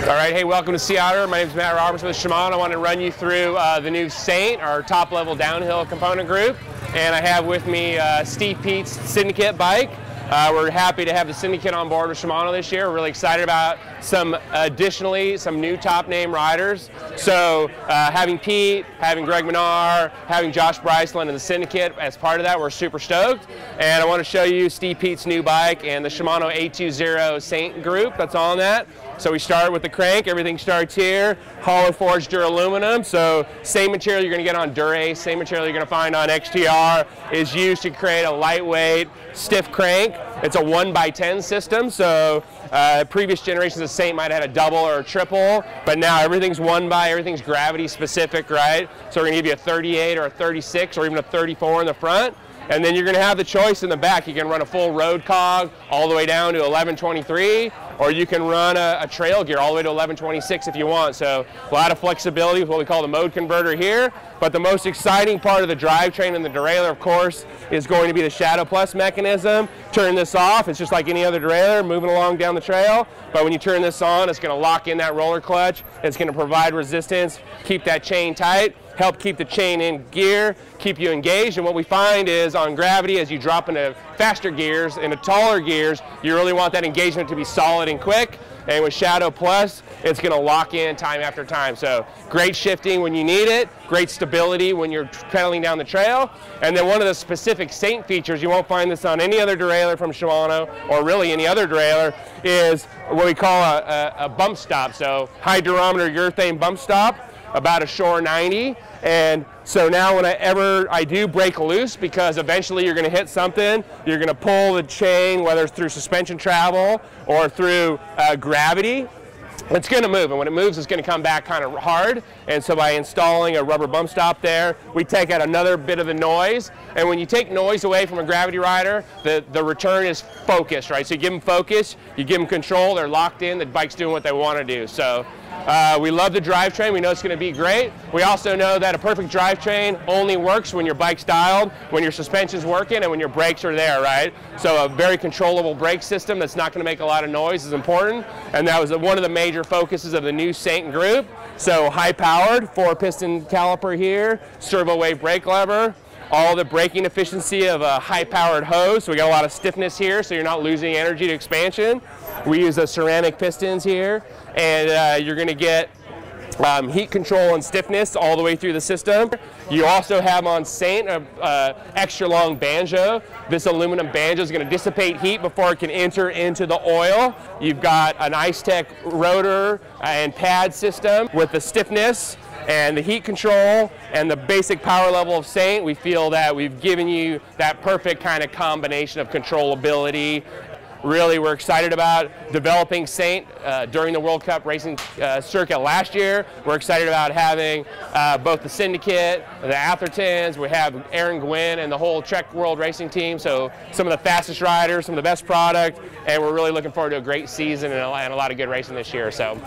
All right, hey, welcome to Otter. My name is Matt Roberts with Shimano. I want to run you through the new Saint, our top-level downhill component group. And I have with me Steve Pete's Syndicate bike. We're happy to have the Syndicate on board with Shimano this year. We're really excited about some new top-name riders. So having Pete, having Greg Minar, having Josh Bryceland and the Syndicate as part of that, we're super stoked. And I want to show you Steve Pete's new bike and the Shimano M820 Saint group that's on that. So we start with the crank. Everything starts here. Hollow forged duraluminum. So same material you're going to get on Dura-Ace, same material you're going to find on XTR is used to create a lightweight, stiff crank. It's a 1x10 system. So previous generations of Saint might have had a double or a triple, but now everything's everything's gravity specific, right? So we're going to give you a 38 or a 36 or even a 34 in the front. And then you're going to have the choice in the back. You can run a full road cog all the way down to 1123, or you can run a trail gear all the way to 1126 if you want. So a lot of flexibility with what we call the mode converter here. But the most exciting part of the drivetrain and the derailleur, of course, is going to be the Shadow Plus mechanism. Turn this off, it's just like any other derailleur moving along down the trail. But when you turn this on, it's going to lock in that roller clutch. It's going to provide resistance, keep that chain tight, help keep the chain in gear, keep you engaged. And what we find is on gravity, as you drop into faster gears, into taller gears, you really want that engagement to be solid and quick. And with Shadow Plus, it's going to lock in time after time. So great shifting when you need it, great stability when you're pedaling down the trail. And then one of the specific Saint features, you won't find this on any other derailleur from Shimano, or really any other derailleur, is what we call a bump stop. So high durometer urethane bump stop, about a Shore 90. And so now whenever I do break loose, because eventually you're going to hit something, you're going to pull the chain, whether it's through suspension travel or through gravity, it's going to move. And when it moves, it's going to come back kind of hard. And so by installing a rubber bump stop there, we take out another bit of the noise. And when you take noise away from a gravity rider, the return is focused, right? So you give them focus, you give them control, they're locked in, the bike's doing what they want to do. So we love the drivetrain. We know it's going to be great. We also know that a perfect drivetrain only works when your bike's dialed, when your suspension's working, and when your brakes are there, right? So a very controllable brake system that's not going to make a lot of noise is important. And that was one of the major focuses of the new Saint group. So high-powered, 4-piston caliper here, servo wave brake lever, all the braking efficiency of a high-powered hose. So we got a lot of stiffness here, so you're not losing energy to expansion. We use ceramic pistons here, and you're going to get heat control and stiffness all the way through the system. You also have on Saint an extra long banjo. This aluminum banjo is going to dissipate heat before it can enter into the oil. You've got an Ice Tech rotor and pad system with the stiffness and the heat control and the basic power level of Saint. We feel that we've given you that perfect kind of combination of controllability. Really, we're excited about developing Saint during the World Cup racing circuit last year. We're excited about having both the Syndicate, the Athertons, we have Aaron Gwynn and the whole Trek World Racing team. So some of the fastest riders, some of the best product, and we're really looking forward to a great season and a lot of good racing this year. So.